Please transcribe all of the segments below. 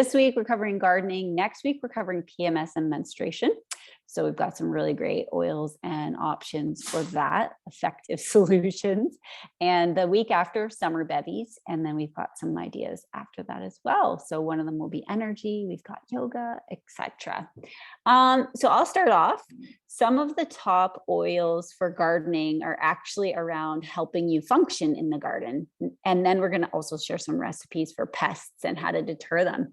This week we're covering gardening. Next week we're covering PMS and menstruation. So we've got some really great oils and options for that, effective solutions. And the week after, summer bevies. And then we've got some ideas after that as well. So one of them will be energy, we've got yoga, etc. So I'll start off. Some of the top oils for gardening are actually around helping you function in the garden. And then we're going to also share some recipes for pests and how to deter them.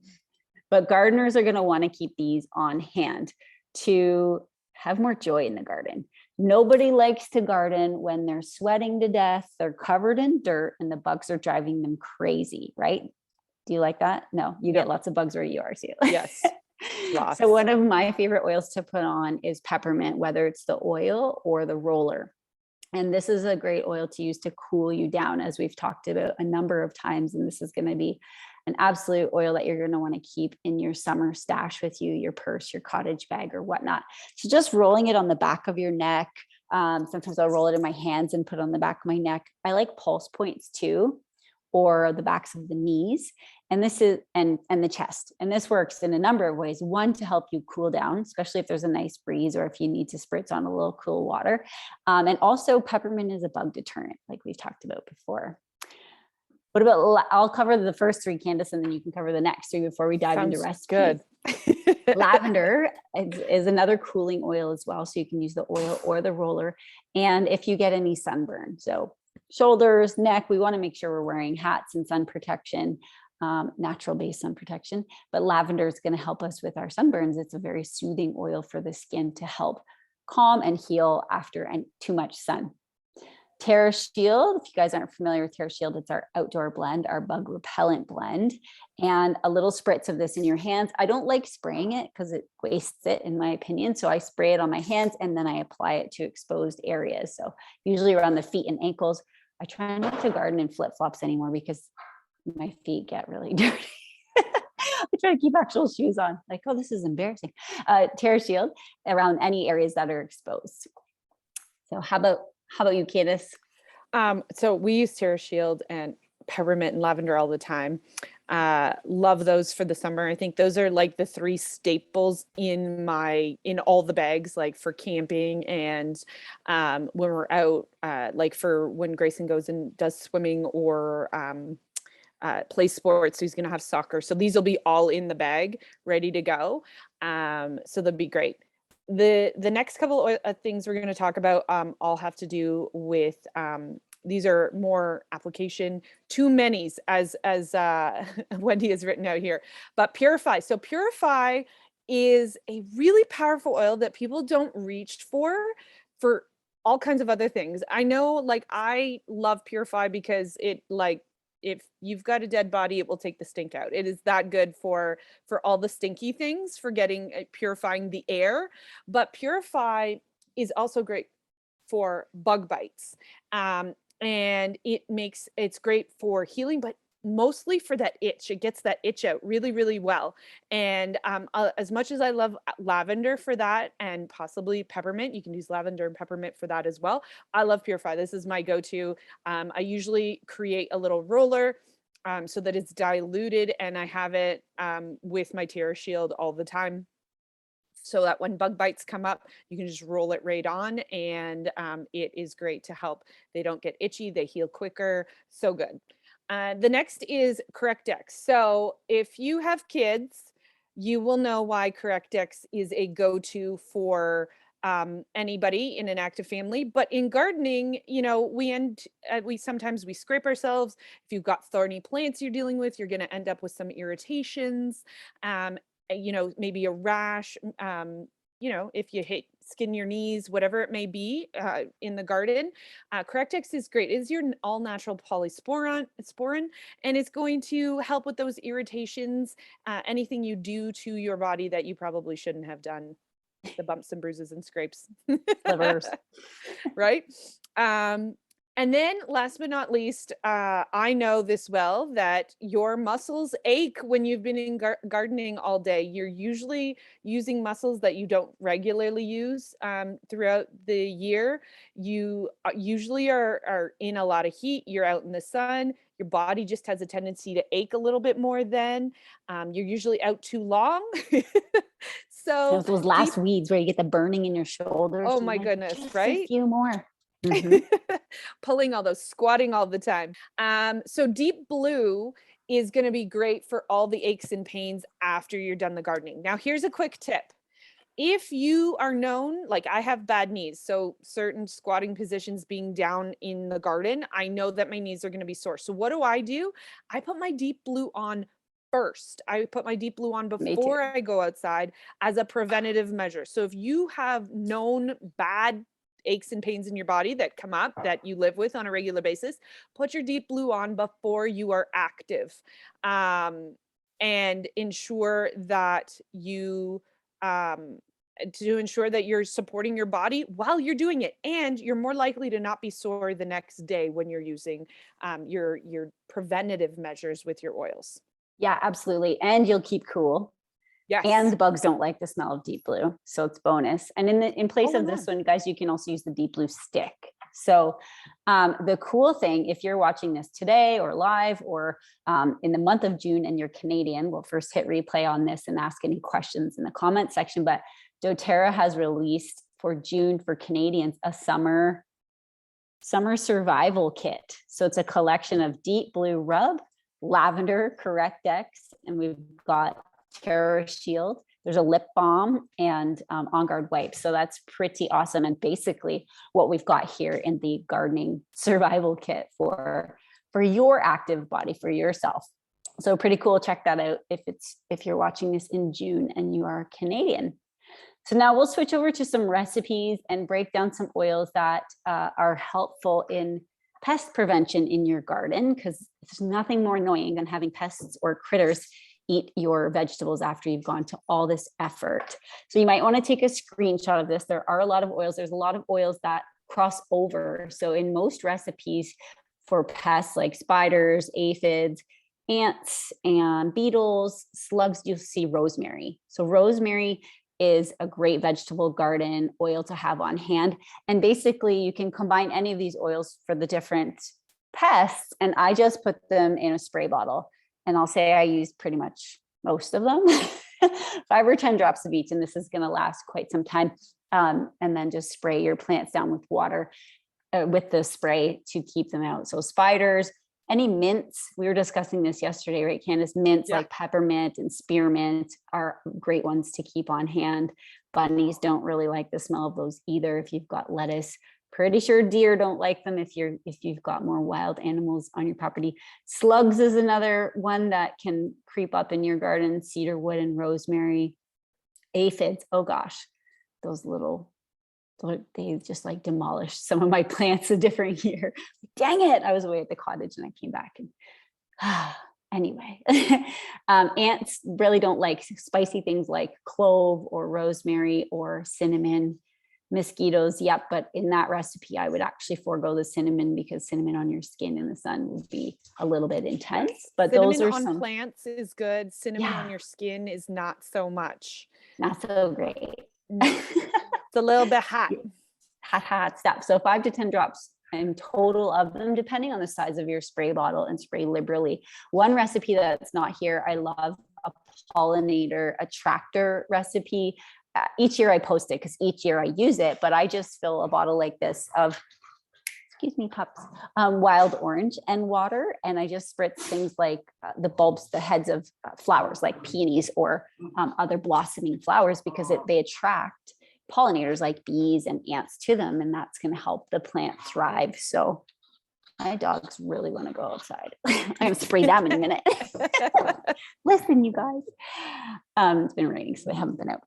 But gardeners are going to want to keep these on hand to have more joy in the garden. Nobody likes to garden when they're sweating to death, they're covered in dirt, and the bugs are driving them crazy, right? Do you like that? No, you get lots of bugs where you are too. Yes. Lots. So one of my favorite oils to put on is peppermint, whether it's the oil or the roller. And this is a great oil to use to cool you down, as we've talked about a number of times. And this is going to be an absolute oil that you're going to want to keep in your summer stash with you, your purse, your cottage bag, or whatnot. So just rolling it on the back of your neck. Sometimes I'll roll it in my hands and put it on the back of my neck. I like pulse points too, or the backs of the knees. And this is, and the chest. And this works in a number of ways. One, to help you cool down, especially if there's a nice breeze or if you need to spritz on a little cool water. And also peppermint is a bug deterrent, like we've talked about before. What about, I'll cover the first three, Candace, and then you can cover the next three before we dive into recipes. Good. Lavender is another cooling oil as well. So you can use the oil or the roller. And if you get any sunburn, so shoulders, neck, we want to make sure we're wearing hats and sun protection, natural based sun protection. But lavender is going to help us with our sunburns. It's a very soothing oil for the skin to help calm and heal after too much sun. Terra Shield, if you guys aren't familiar with Terra Shield, it's our outdoor blend, our bug repellent blend, and a little spritz of this in your hands. I don't like spraying it because it wastes it, in my opinion. So I spray it on my hands and then I apply it to exposed areas. So usually around the feet and ankles. I try not to garden in flip-flops anymore because my feet get really dirty. I try to keep actual shoes on. Like, oh, this is embarrassing. Terra Shield around any areas that are exposed. So how about you, Candace? So we use Terra Shield and peppermint and lavender all the time. Love those for the summer. I think those are like the three staples in all the bags, like for camping and when we're out, like for when Grayson goes and does swimming or play sports. So he's going to have soccer. So these will be all in the bag, ready to go. So they'll be great. The next couple of things we're going to talk about all have to do with these are more application, too many's as Wendy has written out here, but Purify. So Purify is a really powerful oil that people don't reach for all kinds of other things. I know, like, I love Purify because it, like, if you've got a dead body, it will take the stink out. It is that good for all the stinky things, for purifying the air. But Purify is also great for bug bites. And it's great for healing, but mostly for that itch. It gets that itch out really, really well. And as much as I love lavender for that, and possibly peppermint, you can use lavender and peppermint for that as well. I love Purify. This is my go-to. I usually create a little roller so that it's diluted, and I have it with my Terra Shield all the time, so that when bug bites come up, you can just roll it right on, and it is great to help. They don't get itchy, they heal quicker. So good. The next is Correct-X. So if you have kids, you will know why Correct-X is a go-to for anybody in an active family. But in gardening, you know, we sometimes scrape ourselves. If you've got thorny plants you're dealing with, you're going to end up with some irritations, you know, maybe a rash, you know, if you skin your knees, whatever it may be in the garden. Correct-X is great. It's your all natural polysporin, and it's going to help with those irritations, anything you do to your body that you probably shouldn't have done, the bumps and bruises and scrapes. Slivers. Right? And then last but not least, I know this well, that your muscles ache when you've been in gardening all day. You're usually using muscles that you don't regularly use throughout the year. You usually are in a lot of heat. You're out in the sun. Your body just has a tendency to ache a little bit more then. You're usually out too long. So Those deep, last weeds where you get the burning in your shoulders. oh You're my like, goodness, just a right? few more. Mhm. Pulling all those, squatting all the time. So deep blue is going to be great for all the aches and pains after you're done the gardening. Now, here's a quick tip. If you are known, like I have bad knees, so certain squatting positions being down in the garden, I know that my knees are going to be sore. So what do? I put my deep blue on first. I put my deep blue on Me too. before I go outside as a preventative measure. So if you have known bad aches and pains in your body that come up that you live with on a regular basis, put your deep blue on before you are active, and ensure that you to ensure that you're supporting your body while you're doing it, and you're more likely to not be sore the next day when you're using your preventative measures with your oils. Yeah, absolutely. And you'll keep cool. And Yes. the bugs don't like the smell of deep blue. So it's bonus. And in place Oh, I of know. this one, guys, you can also use the deep blue stick. So the cool thing, if you're watching this today or live or in the month of June and you're Canadian, we'll first hit replay on this and ask any questions in the comment section. But doTERRA has released for June for Canadians a summer survival kit. So it's a collection of deep blue rub, lavender, Correct-X, and we've got Terror Shield. There's a lip balm and On Guard wipes. So that's pretty awesome. And basically what we've got here in the gardening survival kit for your active body, for yourself. So pretty cool. Check that out if you're watching this in June and you are Canadian. So now we'll switch over to some recipes and break down some oils that are helpful in pest prevention in your garden, because there's nothing more annoying than having pests or critters eat your vegetables after you've gone to all this effort. So you might want to take a screenshot of this. There are a lot of oils. There's a lot of oils that cross over. So in most recipes for pests like spiders, aphids, ants, and beetles, slugs, you'll see rosemary. So rosemary is a great vegetable garden oil to have on hand. And basically you can combine any of these oils for the different pests. And I just put them in a spray bottle. And I'll say I use pretty much most of them, 5 or 10 drops of each. And this is going to last quite some time. And then just spray your plants down with water with the spray to keep them out. So spiders, any mints, we were discussing this yesterday, right, Candace? Mints like peppermint and spearmint are great ones to keep on hand. Bunnies don't really like the smell of those either if you've got lettuce. Pretty sure deer don't like them if you've got more wild animals on your property. Slugs is another one that can creep up in your garden, cedarwood and rosemary. Aphids, oh gosh, those little, they just like demolished some of my plants a different year. Dang it, I was away at the cottage and I came back and anyway. Ants really don't like spicy things like clove or rosemary or cinnamon. Mosquitos, yep, but in that recipe I would actually forego the cinnamon because cinnamon on your skin in the sun would be a little bit intense. But cinnamon those are on some plants is good. Cinnamon on your skin is not so much. Not so great. It's a little bit hot. Hot stuff. So 5 to 10 drops in total of them, depending on the size of your spray bottle, and spray liberally. One recipe that's not here, I love a pollinator attractor recipe. Each year I post it because each year I use it, but I just fill a bottle like this of, excuse me, pups, wild orange and water. And I just spritz things like the bulbs, the heads of flowers like peonies or other blossoming flowers, because they attract pollinators like bees and ants to them. And that's going to help the plant thrive. So my dogs really want to go outside. I'm going to spray them in a minute. Listen, you guys. It's been raining, so they haven't been out.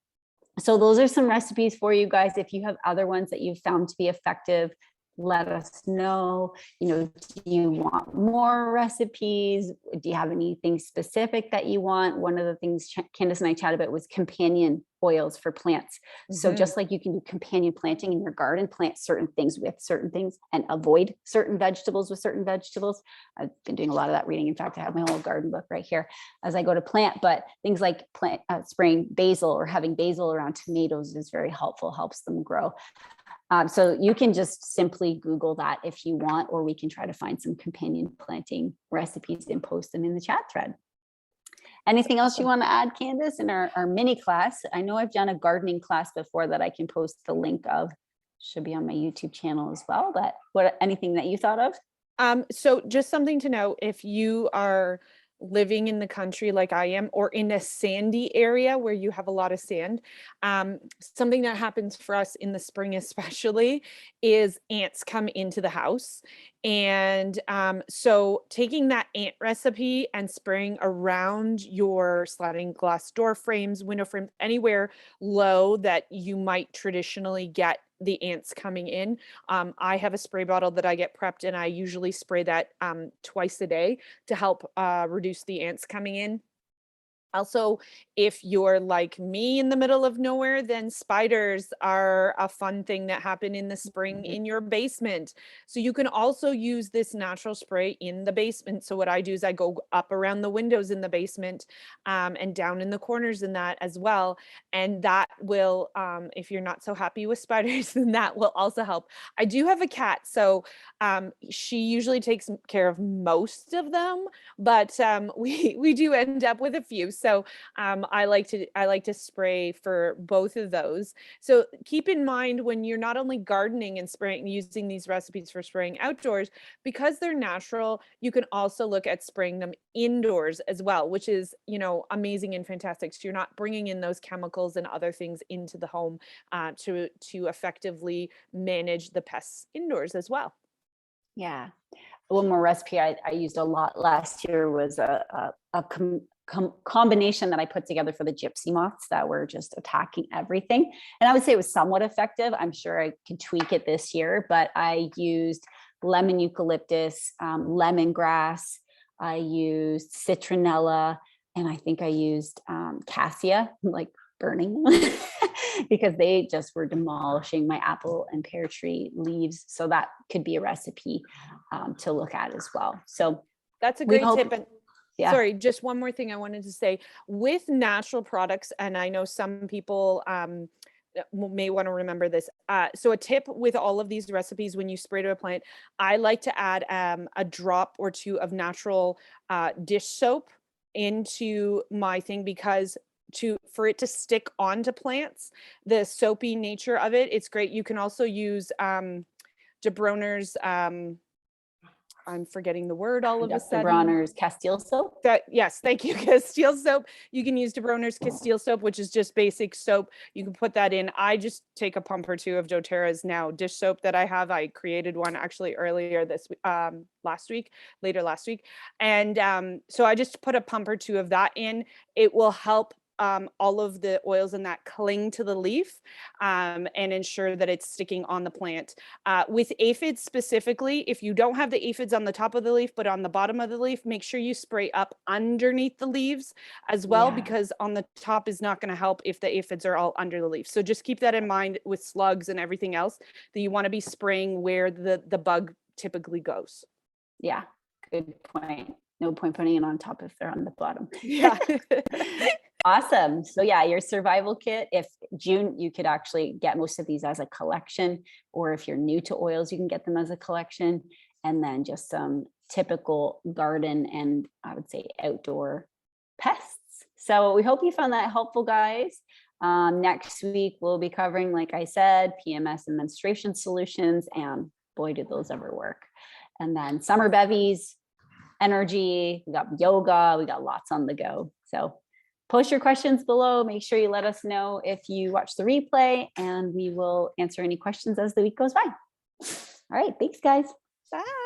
So those are some recipes for you guys. If you have other ones that you've found to be effective, let us know. Do you want more recipes? Do you have anything specific that you want? One of the things Candace and I chatted about was companion oils for plants. So just like you can do companion planting in your garden, plant certain things with certain things and avoid certain vegetables with certain vegetables. I've been doing a lot of that reading. In fact, I have my whole garden book right here as I go to plant, but things like spraying basil or having basil around tomatoes is very helpful, helps them grow. So you can just simply Google that if you want, or we can try to find some companion planting recipes and post them in the chat thread. Anything else you want to add, Candace, in our mini class? I know I've done a gardening class before that I can post the link of. Should be on my YouTube channel as well. But anything that you thought of? So just something to know, if you are living in the country like I am, or in a sandy area where you have a lot of sand, something that happens for us in the spring especially is ants come into the house. And so taking that ant recipe and spraying around your sliding glass door frames, window frames, anywhere low that you might traditionally get the ants coming in. I have a spray bottle that I get prepped, and I usually spray that twice a day to help reduce the ants coming in. Also, if you're like me in the middle of nowhere, then spiders are a fun thing that happen in the spring in your basement. So you can also use this natural spray in the basement. So what I do is I go up around the windows in the basement and down in the corners in that as well. And that will, if you're not so happy with spiders, then that will also help. I do have a cat, so she usually takes care of most of them, but we do end up with a few. So I like to spray for both of those. So keep in mind, when you're not only gardening and spraying, using these recipes for spraying outdoors, because they're natural, you can also look at spraying them indoors as well, which is, you know, amazing and fantastic. So you're not bringing in those chemicals and other things into the home to effectively manage the pests indoors as well. Yeah. One more recipe I used a lot last year was a combination that I put together for the gypsy moths that were just attacking everything. And I would say it was somewhat effective. I'm sure I could tweak it this year, but I used lemon eucalyptus, lemongrass. I used citronella, and I think I used cassia, like burning them because they just were demolishing my apple and pear tree leaves. So that could be a recipe to look at as well. So that's a great tip. And yeah. Sorry, just one more thing I wanted to say with natural products. And I know some people may want to remember this. So a tip with all of these recipes, when you spray to a plant, I like to add a drop or two of natural dish soap into my thing, because for it to stick onto plants, the soapy nature of it, it's great. You can also use DeBroner's, I'm forgetting the word all of a sudden. DeBroner's Castile soap? Yes, thank you. Castile soap. You can use DeBroner's Castile soap, which is just basic soap. You can put that in. I just take a pump or two of doTERRA's now dish soap that I have. I created one actually earlier later last week. And so I just put a pump or two of that in. It will help all of the oils in that cling to the leaf and ensure that it's sticking on the plant. With aphids specifically, if you don't have the aphids on the top of the leaf, but on the bottom of the leaf, make sure you spray up underneath the leaves as well, because on the top is not going to help if the aphids are all under the leaf. So just keep that in mind with slugs and everything else, that you want to be spraying where the bug typically goes. Yeah, good point. No point putting it on top if they're on the bottom. Yeah. Awesome. So yeah, your survival kit, if June, you could actually get most of these as a collection, or if you're new to oils, you can get them as a collection, and then just some typical garden and I would say outdoor pests. So we hope you found that helpful, guys. Next week, we'll be covering, like I said, PMS and menstruation solutions, and boy, did those ever work. And then summer bevies, energy, we got yoga, we got lots on the go. So post your questions below. Make sure you let us know if you watch the replay, and we will answer any questions as the week goes by. All right. Thanks, guys. Bye.